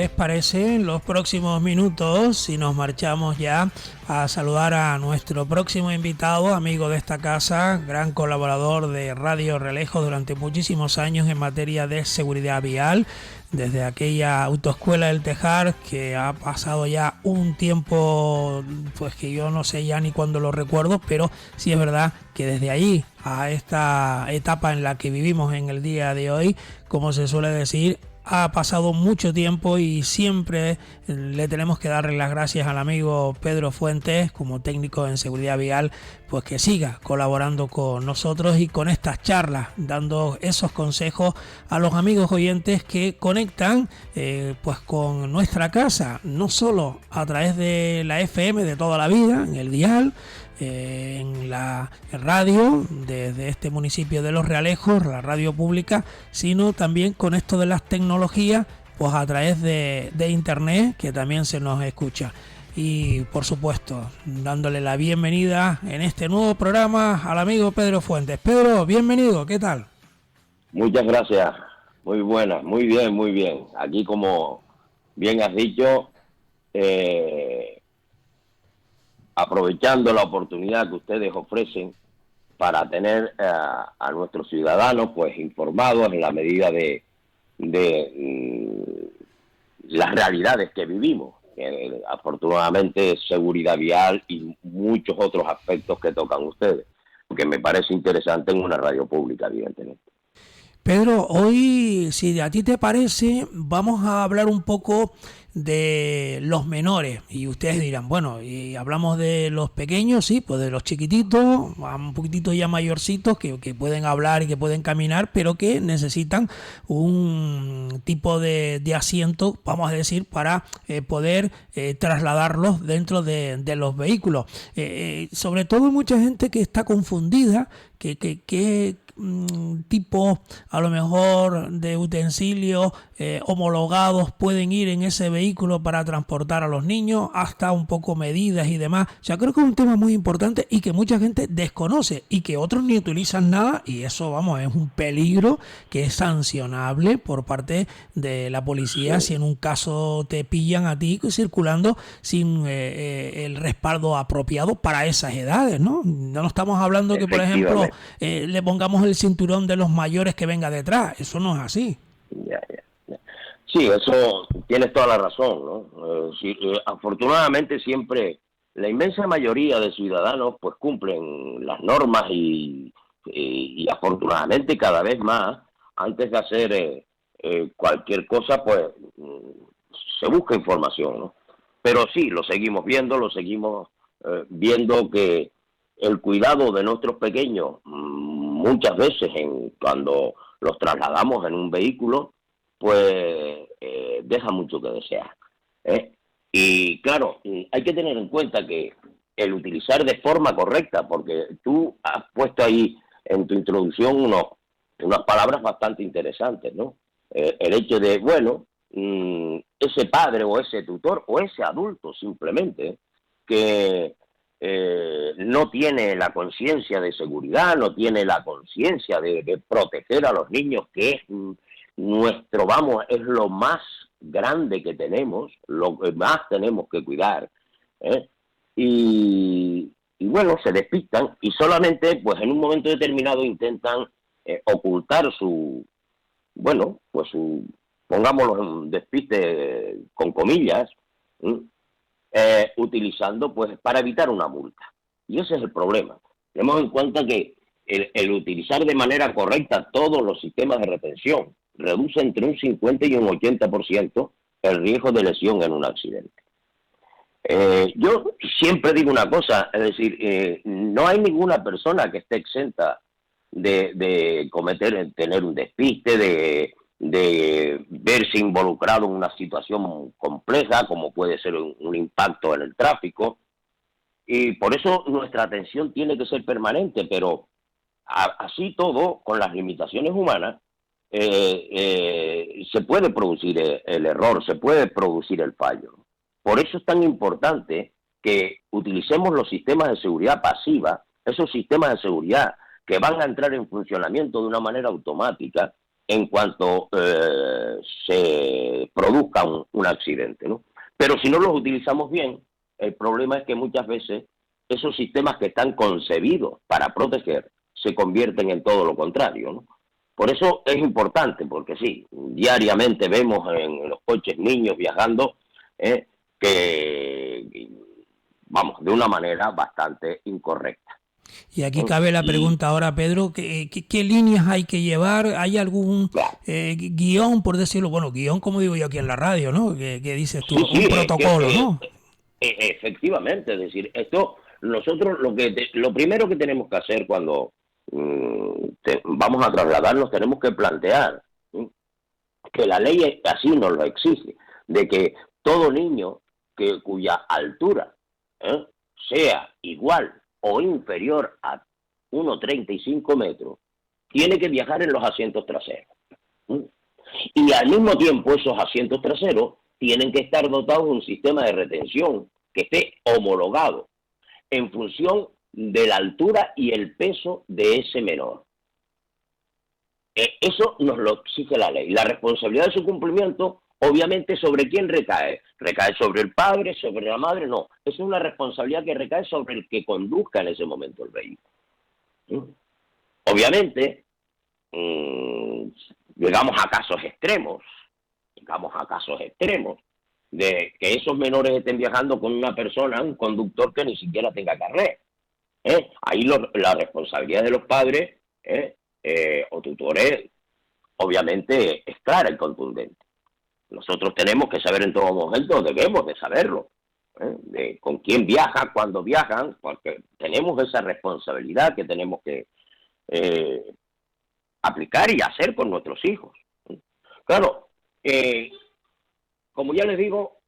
les parece en los próximos minutos si nos marchamos ya a saludar a nuestro próximo invitado, amigo de esta casa, gran colaborador de Radio Relejo durante muchísimos años en materia de seguridad vial, desde aquella autoescuela del Tejar, que ha pasado ya un tiempo, pues que yo no sé ya ni cuándo lo recuerdo, pero sí es verdad que desde allí a esta etapa en la que vivimos en el día de hoy, como se suele decir, ha pasado mucho tiempo y siempre le tenemos que darle las gracias al amigo Pedro Fuentes como técnico en seguridad vial, pues que siga colaborando con nosotros y con estas charlas, dando esos consejos a los amigos oyentes que conectan pues con nuestra casa, no solo a través de la FM de toda la vida, en el dial, en la radio desde este municipio de Los Realejos, la radio pública, sino también con esto de las tecnologías, pues a través de internet, que también se nos escucha. Y por supuesto, dándole la bienvenida en este nuevo programa al amigo Pedro Fuentes. Pedro, bienvenido, ¿qué tal? Muchas gracias, muy buenas, muy bien, muy bien. Aquí, como bien has dicho, aprovechando la oportunidad que ustedes ofrecen para tener a nuestros ciudadanos pues informados en la medida de las realidades que vivimos. Afortunadamente, seguridad vial y muchos otros aspectos que tocan ustedes, porque me parece interesante en una radio pública, evidentemente. Pedro, hoy, si a ti te parece, vamos a hablar un poco de los menores. Y ustedes dirán, bueno, y hablamos de los pequeños, sí, pues de los chiquititos, un poquitito ya mayorcitos, que pueden hablar y que pueden caminar, pero que necesitan un tipo de asiento, vamos a decir, para poder trasladarlos dentro de los vehículos. Sobre todo mucha gente que está confundida, que tipo a lo mejor de utensilios homologados pueden ir en ese vehículo para transportar a los niños, hasta un poco medidas y demás. O sea, creo que es un tema muy importante y que mucha gente desconoce y que otros ni utilizan nada, y eso, vamos, es un peligro que es sancionable por parte de la policía si en un caso te pillan a ti circulando sin el respaldo apropiado para esas edades, ¿no? No estamos hablando que, por ejemplo, le pongamos el cinturón de los mayores que venga detrás. Eso no es así. Ya. Sí, eso tienes toda la razón, ¿no? Afortunadamente siempre la inmensa mayoría de ciudadanos pues cumplen las normas y afortunadamente cada vez más, antes de hacer cualquier cosa, pues se busca información, ¿no? Pero sí, lo seguimos viendo que el cuidado de nuestros pequeños muchas veces cuando los trasladamos en un vehículo pues deja mucho que desear, ¿eh? Y claro, hay que tener en cuenta que el utilizar de forma correcta, porque tú has puesto ahí en tu introducción unas palabras bastante interesantes, ¿no? El hecho de, bueno, ese padre o ese tutor o ese adulto simplemente que no tiene la conciencia de seguridad, no tiene la conciencia de proteger a los niños, que es es lo más grande que tenemos, lo que más tenemos que cuidar, ¿eh? Y bueno, se despistan y solamente pues en un momento determinado intentan ocultar pongámoslo en un despiste con comillas, utilizando pues para evitar una multa. Y ese es el problema. Tenemos en cuenta que el utilizar de manera correcta todos los sistemas de retención reduce entre un 50 y un 80% el riesgo de lesión en un accidente. Yo siempre digo una cosa, es decir, no hay ninguna persona que esté exenta de tener un despiste, de verse involucrado en una situación compleja, como puede ser un impacto en el tráfico, y por eso nuestra atención tiene que ser permanente, pero así todo, con las limitaciones humanas, se puede producir el error, se puede producir el fallo. Por eso es tan importante que utilicemos los sistemas de seguridad pasiva, esos sistemas de seguridad que van a entrar en funcionamiento de una manera automática en cuanto se produzca un accidente, ¿no? Pero si no los utilizamos bien, el problema es que muchas veces esos sistemas que están concebidos para proteger se convierten en todo lo contrario, ¿no? Por eso es importante, porque sí, diariamente vemos en los coches niños viajando que, vamos, de una manera bastante incorrecta. Y aquí cabe la pregunta ahora, Pedro, ¿qué líneas hay que llevar? ¿Hay algún Claro. guión, por decirlo? Bueno, guión, como digo yo aquí en la radio, ¿no? ¿Qué dices tú? Sí, sí, Un es que protocolo, ¿no? efectivamente, es decir, esto nosotros lo primero que tenemos que hacer cuando vamos a trasladarnos, tenemos que plantear que la ley así nos lo exige, de que todo niño cuya altura sea igual o inferior a 1,35 metros, tiene que viajar en los asientos traseros. Y al mismo tiempo esos asientos traseros tienen que estar dotados de un sistema de retención que esté homologado en función de la altura y el peso de ese menor. Eso nos lo exige la ley. La responsabilidad de su cumplimiento, obviamente, ¿sobre quién recae? ¿Recae sobre el padre, sobre la madre? No, es una responsabilidad que recae sobre el que conduzca en ese momento el vehículo. Obviamente, llegamos a casos extremos, de que esos menores estén viajando con una persona, un conductor que ni siquiera tenga carnet. Ahí la responsabilidad de los padres o tutores, obviamente, es clara y contundente. Nosotros tenemos que saber en todo momento, debemos de saberlo, de con quién viaja, cuándo viajan, porque tenemos esa responsabilidad que tenemos que aplicar y hacer con nuestros hijos. Claro, como ya les digo,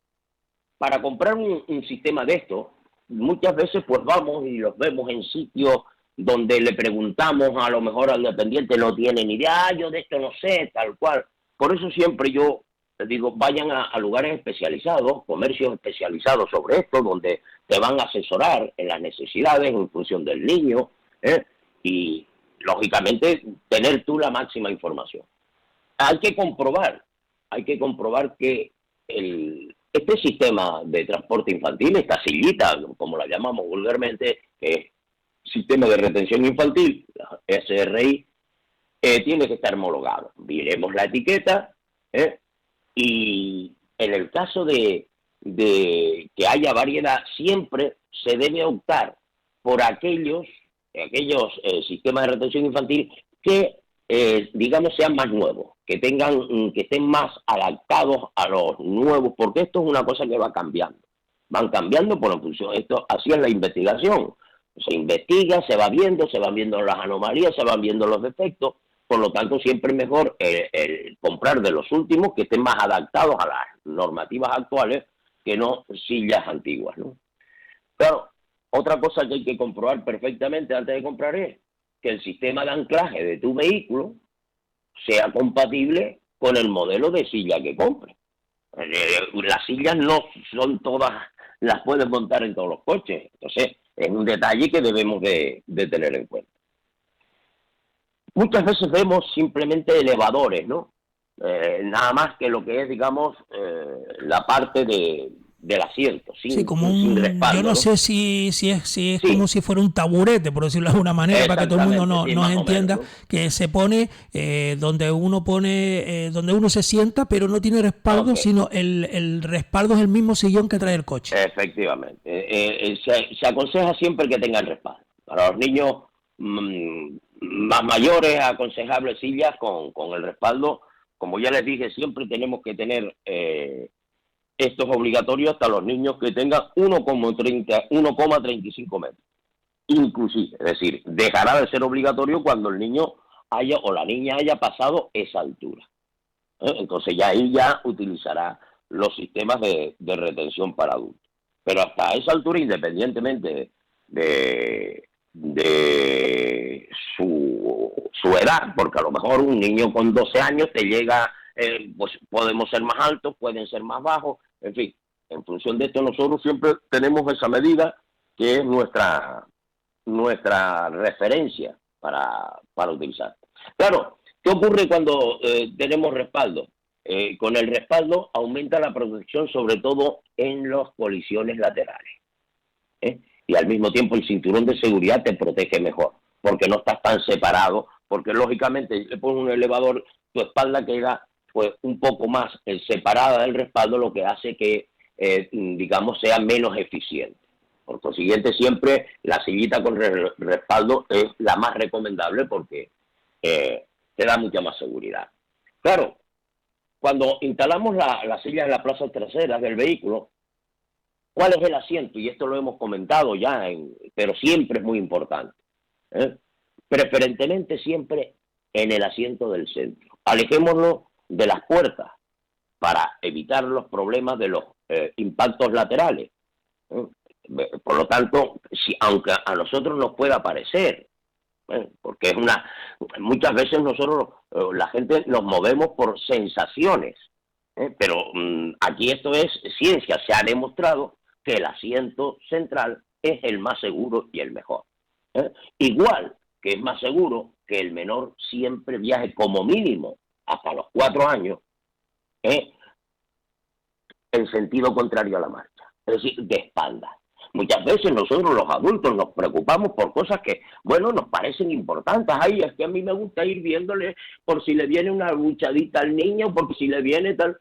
para comprar un sistema de esto, muchas veces pues vamos y los vemos en sitios donde le preguntamos, a lo mejor al dependiente no tiene ni idea, yo de esto no sé, tal cual. Por eso siempre yo les digo, vayan a lugares especializados, comercios especializados sobre esto, donde te van a asesorar en las necesidades en función del niño, y lógicamente tener tú la máxima información. Hay que comprobar que este sistema de transporte infantil, esta sillita, como la llamamos vulgarmente, sistema de retención infantil, SRI, tiene que estar homologado. Miremos la etiqueta, y en el caso de que haya variedad, siempre se debe optar por aquellos sistemas de retención infantil que, digamos, sean más nuevos, que estén más adaptados a los nuevos, porque esto es una cosa que va cambiando. Van cambiando por función. Esto, así es la investigación. Se investiga, se van viendo las anomalías, se van viendo los defectos. Por lo tanto, siempre es mejor el comprar de los últimos que estén más adaptados a las normativas actuales que no sillas antiguas, ¿no? Claro, otra cosa que hay que comprobar perfectamente antes de comprar es que el sistema de anclaje de tu vehículo sea compatible con el modelo de silla que compres. Las sillas no son todas, las puedes montar en todos los coches. Entonces, es un detalle que debemos de tener en cuenta. Muchas veces vemos simplemente elevadores, ¿no? Nada más que lo que es, digamos, la parte del asiento, Sí, como sin respaldo, yo no sé si es como si fuera un taburete, por decirlo de alguna manera, para que todo el mundo nos entienda, menos, ¿no? Que se pone donde uno se sienta, pero no tiene respaldo, sino el respaldo es el mismo sillón que trae el coche. Efectivamente. Se aconseja siempre que tengan respaldo. Para los niños más mayores, aconsejable sillas con el respaldo. Como ya les dije, siempre tenemos que tener esto es obligatorio hasta los niños que tengan 1,35 metros. Inclusive, es decir, dejará de ser obligatorio cuando el niño o la niña haya pasado esa altura. Entonces ya ahí ya utilizará los sistemas de retención para adultos. Pero hasta esa altura, independientemente de su edad, porque a lo mejor un niño con 12 años te llega, pues podemos ser más altos, pueden ser más bajos, en fin, en función de esto nosotros siempre tenemos esa medida que es nuestra referencia para utilizar. Claro, ¿Qué ocurre cuando tenemos respaldo? Con el respaldo aumenta la protección, sobre todo en las colisiones laterales. Y al mismo tiempo el cinturón de seguridad te protege mejor, porque no estás tan separado, porque lógicamente le pones un elevador, tu espalda queda pues un poco más separada del respaldo, lo que hace que, digamos, sea menos eficiente. Por consiguiente, siempre la sillita con respaldo es la más recomendable porque te da mucha más seguridad. Claro, cuando instalamos la silla en la plaza trasera del vehículo, ¿cuál es el asiento? Y esto lo hemos comentado ya, pero siempre es muy importante. Preferentemente siempre en el asiento del centro. Alejémonos de las puertas para evitar los problemas de los impactos laterales. Por lo tanto, aunque a nosotros nos pueda parecer, porque muchas veces nosotros, la gente, nos movemos por sensaciones, pero aquí esto es ciencia, se ha demostrado que el asiento central es el más seguro y el mejor. Igual que es más seguro que el menor siempre viaje como mínimo hasta los 4 años en sentido contrario a la marcha, es decir, de espalda. Muchas veces nosotros los adultos nos preocupamos por cosas que, bueno, nos parecen importantes. Ay, es que a mí me gusta ir viéndole por si le viene una luchadita al niño, porque si le viene tal...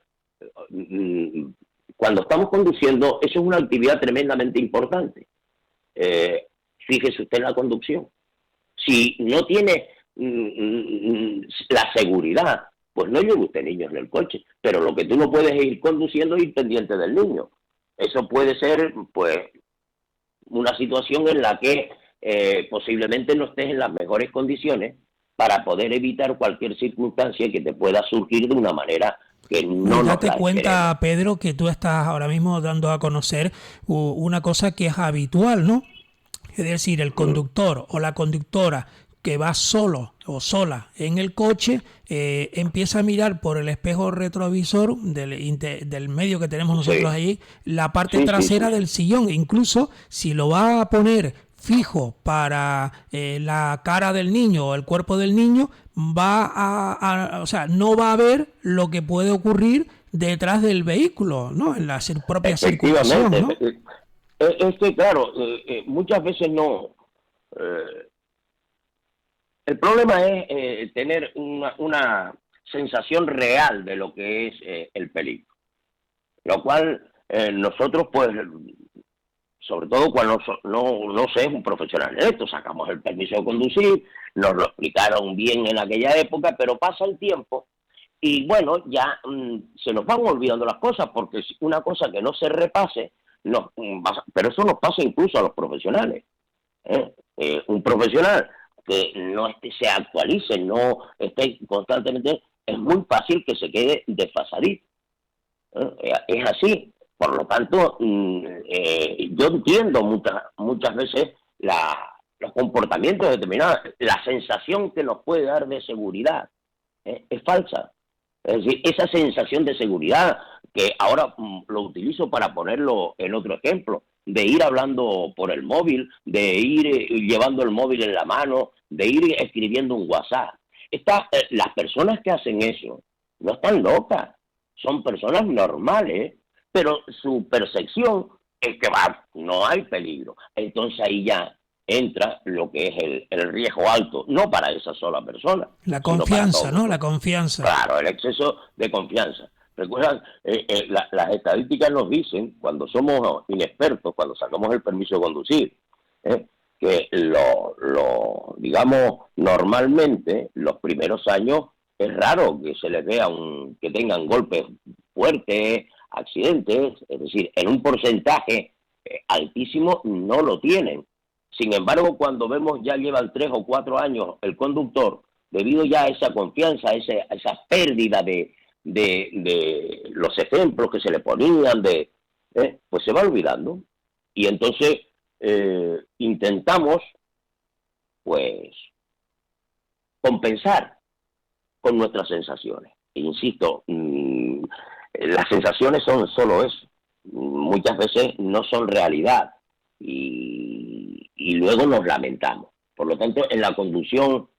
Cuando estamos conduciendo, eso es una actividad tremendamente importante. Fíjese usted en la conducción. Si no tiene la seguridad, pues no lleve usted niños en el coche. Pero lo que tú no puedes es ir conduciendo e ir pendiente del niño. Eso puede ser, pues, una situación en la que posiblemente no estés en las mejores condiciones para poder evitar cualquier circunstancia que te pueda surgir de una manera que no nos date la cuenta, esperemos. Pedro, que tú estás ahora mismo dando a conocer una cosa que es habitual, ¿no? Es decir, el conductor o la conductora que va solo o sola en el coche, empieza a mirar por el espejo retrovisor del medio que tenemos nosotros ahí, la parte trasera del sillón. Incluso si lo va a poner fijo para la cara del niño o el cuerpo del niño, o sea, no va a ver lo que puede ocurrir detrás del vehículo, ¿no? En la propia circulación, ¿no? Es que, claro, muchas veces no... el problema es tener una sensación real de lo que es el peligro. Lo cual nosotros, pues, sobre todo cuando no se es un profesional de esto, sacamos el permiso de conducir, nos lo explicaron bien en aquella época, pero pasa el tiempo y bueno, ya se nos van olvidando las cosas, porque una cosa que no se repase, pero eso nos pasa incluso a los profesionales. Un profesional que no se actualice, no esté constantemente, es muy fácil que se quede desfasadito. Es así. Por lo tanto, yo entiendo muchas veces los comportamientos determinados, la sensación que nos puede dar de seguridad es falsa. Es decir, esa sensación de seguridad, que ahora lo utilizo para ponerlo en otro ejemplo, de ir hablando por el móvil, de ir llevando el móvil en la mano, de ir escribiendo un WhatsApp. Las personas que hacen eso no están locas, son personas normales, pero su percepción es que no hay peligro. Entonces ahí ya entra lo que es el riesgo alto, no para esa sola persona. La confianza, ¿no? La confianza. Claro, el exceso de confianza. Recuerdan, las estadísticas nos dicen, cuando somos inexpertos, cuando sacamos el permiso de conducir, que digamos, normalmente, los primeros años, es raro que se les vea que tengan golpes fuertes, accidentes, es decir, en un porcentaje altísimo no lo tienen. Sin embargo, cuando vemos ya llevan 3 o 4 años el conductor, debido ya a esa confianza, a esa pérdida de los ejemplos que se le ponían, pues se va olvidando. Y entonces intentamos, pues, compensar con nuestras sensaciones. E insisto, las sensaciones son solo eso. Muchas veces no son realidad y luego nos lamentamos. Por lo tanto, en la conducción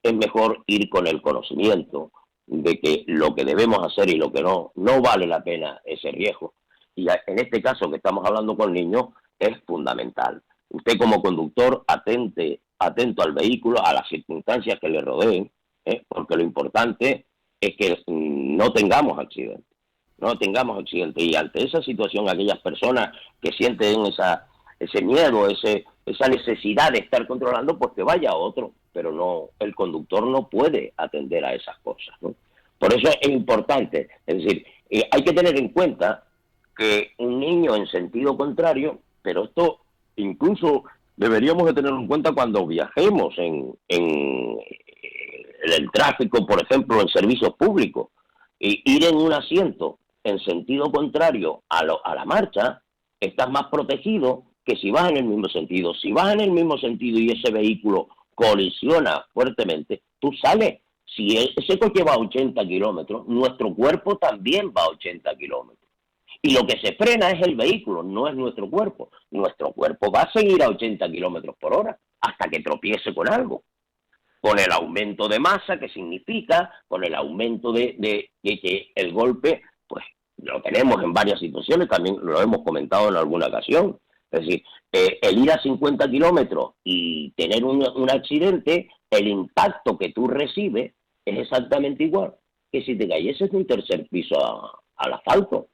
es mejor ir con el conocimiento de que lo que debemos hacer y lo que no, no vale la pena ese riesgo. Y en este caso que estamos hablando con niños es fundamental. Usted como conductor atento al vehículo, a las circunstancias que le rodeen, porque lo importante es que no tengamos accidentes. No tengamos accidentes. Y ante esa situación, aquellas personas que sienten ese miedo, esa necesidad de estar controlando, pues que vaya otro. Pero no, el conductor no puede atender a esas cosas, ¿no? Por eso es importante. Es decir, hay que tener en cuenta que un niño en sentido contrario, pero esto incluso deberíamos de tenerlo en cuenta cuando viajemos en el tráfico, por ejemplo, en servicios públicos. Y ir en un asiento en sentido contrario a la marcha, estás más protegido que si vas en el mismo sentido. Si vas en el mismo sentido y ese vehículo colisiona fuertemente, tú sales. Si ese coche va a 80 kilómetros, nuestro cuerpo también va a 80 kilómetros. Y lo que se frena es el vehículo, no es nuestro cuerpo. Nuestro cuerpo va a seguir a 80 kilómetros por hora hasta que tropiece con algo. Con el aumento de masa, que significa, con el aumento de que el golpe, pues lo tenemos en varias situaciones, también lo hemos comentado en alguna ocasión. Es decir, el ir a 50 kilómetros y tener un accidente, el impacto que tú recibes es exactamente igual que si te cayeses de un tercer piso al asfalto.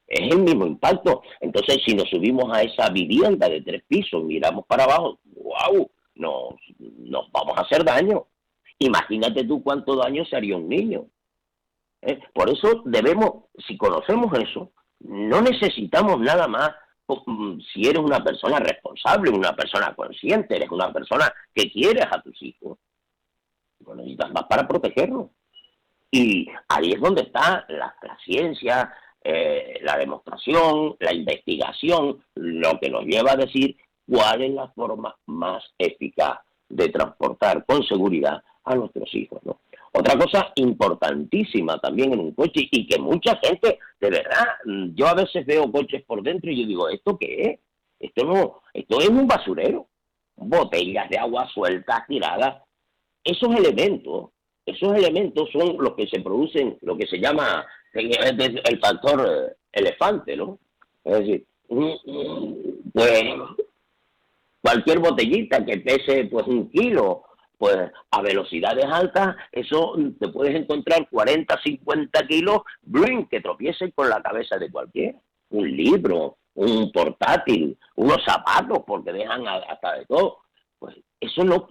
Es el mismo impacto. Entonces, si nos subimos a esa vivienda de 3 pisos, miramos para abajo, ¡wow!, nos vamos a hacer daño. Imagínate tú cuánto daño se haría un niño. Por eso debemos, si conocemos eso, no necesitamos nada más. Si eres una persona responsable, una persona consciente, eres una persona que quieres a tus hijos, no necesitas más para protegerlos. Y ahí es donde está la ciencia, la demostración, la investigación, lo que nos lleva a decir cuál es la forma más eficaz de transportar con seguridad a nuestros hijos, ¿no? Otra cosa importantísima también en un coche, y que mucha gente, de verdad, yo a veces veo coches por dentro y yo digo, ¿esto qué es? Esto es un basurero, botellas de agua sueltas, tiradas. Esos elementos son los que se producen, lo que se llama el factor elefante, ¿no? Es decir, pues cualquier botellita que pese pues 1 kilo, pues a velocidades altas, eso te puedes encontrar 40, 50 kilos, ¡bling!, que tropiecen con la cabeza de cualquiera. Un libro, un portátil, unos zapatos, porque dejan hasta de todo. Pues eso no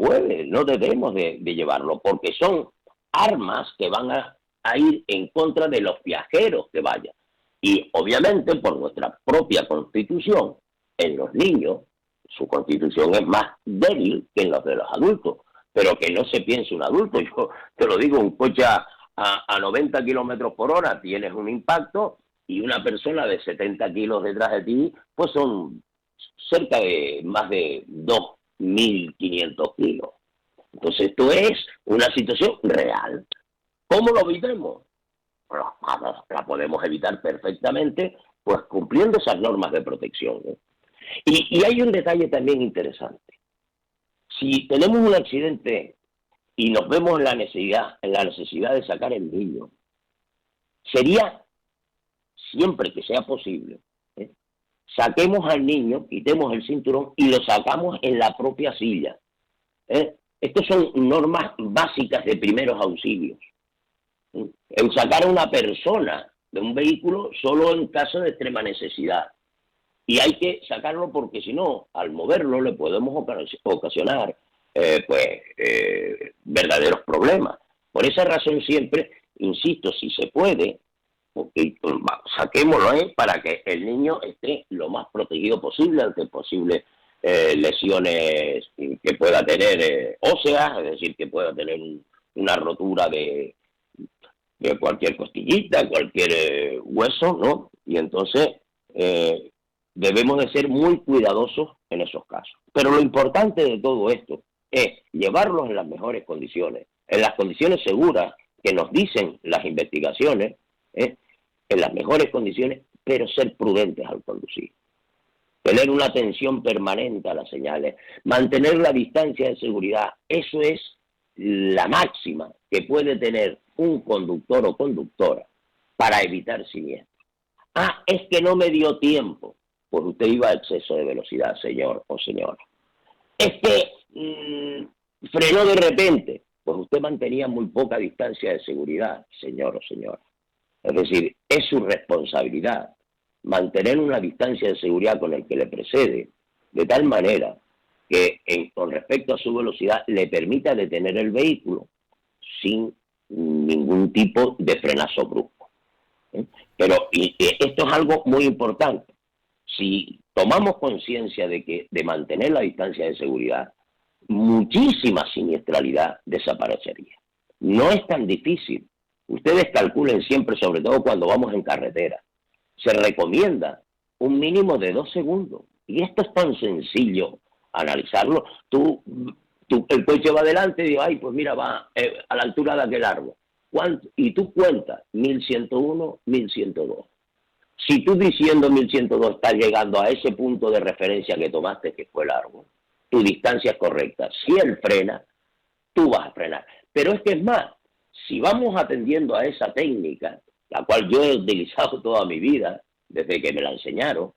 debemos de llevarlo, porque son armas que van a ir en contra de los viajeros que vayan. Y obviamente por nuestra propia constitución, en los niños, su constitución es más débil que en los de los adultos, pero que no se piense un adulto. Yo te lo digo, un coche a 90 kilómetros por hora tienes un impacto, y una persona de 70 kilos detrás de ti, pues son cerca de más de 2.500 kilos. Entonces esto es una situación real. ¿Cómo lo evitemos? Bueno, la podemos evitar perfectamente, pues cumpliendo esas normas de protección, ¿no? Y hay un detalle también interesante. Si tenemos un accidente y nos vemos en la necesidad de sacar el niño, sería, siempre que sea posible, saquemos al niño, quitemos el cinturón y lo sacamos en la propia silla. Estas son normas básicas de primeros auxilios. El sacar a una persona de un vehículo solo en caso de extrema necesidad. Y hay que sacarlo porque si no, al moverlo le podemos ocasionar verdaderos problemas. Por esa razón siempre, insisto, si se puede, saquémoslo para que el niño esté lo más protegido posible ante posibles lesiones que pueda tener óseas, es decir, que pueda tener una rotura de cualquier costillita, cualquier hueso, ¿no? Y entonces debemos de ser muy cuidadosos en esos casos. Pero lo importante de todo esto es llevarlos en las mejores condiciones, en las condiciones seguras que nos dicen las investigaciones, en las mejores condiciones, pero ser prudentes al conducir. Tener una atención permanente a las señales, mantener la distancia de seguridad, eso es la máxima que puede tener un conductor o conductora para evitar siniestros. Ah, es que no me dio tiempo. Pues usted iba a exceso de velocidad, señor o señora. Es que frenó de repente. Pues usted mantenía muy poca distancia de seguridad, señor o señora. Es decir, es su responsabilidad mantener una distancia de seguridad con el que le precede, de tal manera que con respecto a su velocidad le permita detener el vehículo sin ningún tipo de frenazo brusco. Pero esto es algo muy importante. Si tomamos conciencia de mantener la distancia de seguridad, muchísima siniestralidad desaparecería. No es tan difícil. Ustedes calculen siempre, sobre todo cuando vamos en carretera, se recomienda un mínimo de 2 segundos. Y esto es tan sencillo analizarlo. El coche va adelante y digo, ay, pues mira, va a la altura de aquel árbol. Y tú cuentas 1101, 1102. Si tú diciendo 1102 estás llegando a ese punto de referencia que tomaste, que fue el árbol, tu distancia es correcta. Si él frena, tú vas a frenar. Pero es que es más, si vamos atendiendo a esa técnica, la cual yo he utilizado toda mi vida, desde que me la enseñaron,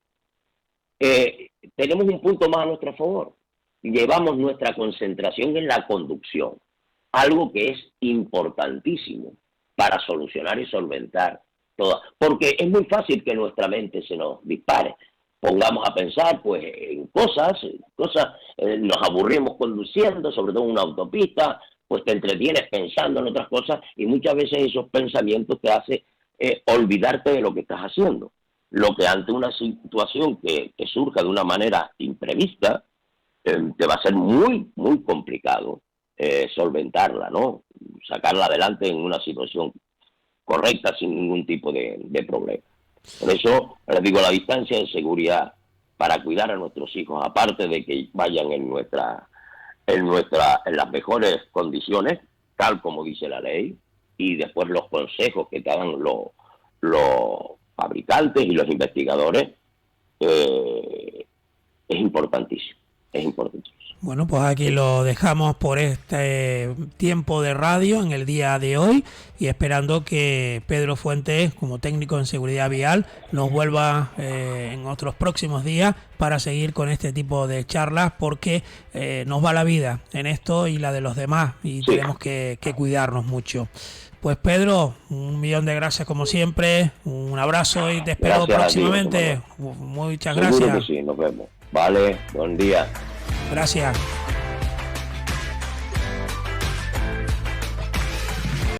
tenemos un punto más a nuestro favor. Llevamos nuestra concentración en la conducción, algo que es importantísimo para solucionar y solventar todas. Porque es muy fácil que nuestra mente se nos dispare. Pongamos a pensar pues en cosas, nos aburrimos conduciendo, sobre todo en una autopista, pues te entretienes pensando en otras cosas y muchas veces esos pensamientos te hacen olvidarte de lo que estás haciendo. Lo que ante una situación que surja de una manera imprevista, te va a ser muy, muy complicado solventarla, ¿no? Sacarla adelante en una situación correcta sin ningún tipo de problema. Por eso les digo, la distancia de seguridad para cuidar a nuestros hijos, aparte de que vayan en las mejores condiciones, tal como dice la ley, y después los consejos que te dan los fabricantes y los investigadores, es importantísimo, es importantísimo. Bueno, pues aquí lo dejamos por este tiempo de radio en el día de hoy y esperando que Pedro Fuentes, como técnico en seguridad vial, nos vuelva en otros próximos días para seguir con este tipo de charlas, porque nos va la vida en esto y la de los demás y sí, tenemos que cuidarnos mucho. Pues Pedro, 1.000.000 de gracias como siempre, un abrazo y te espero próximamente. Muchas gracias. Seguro que sí, nos vemos. Vale, buen día. Gracias.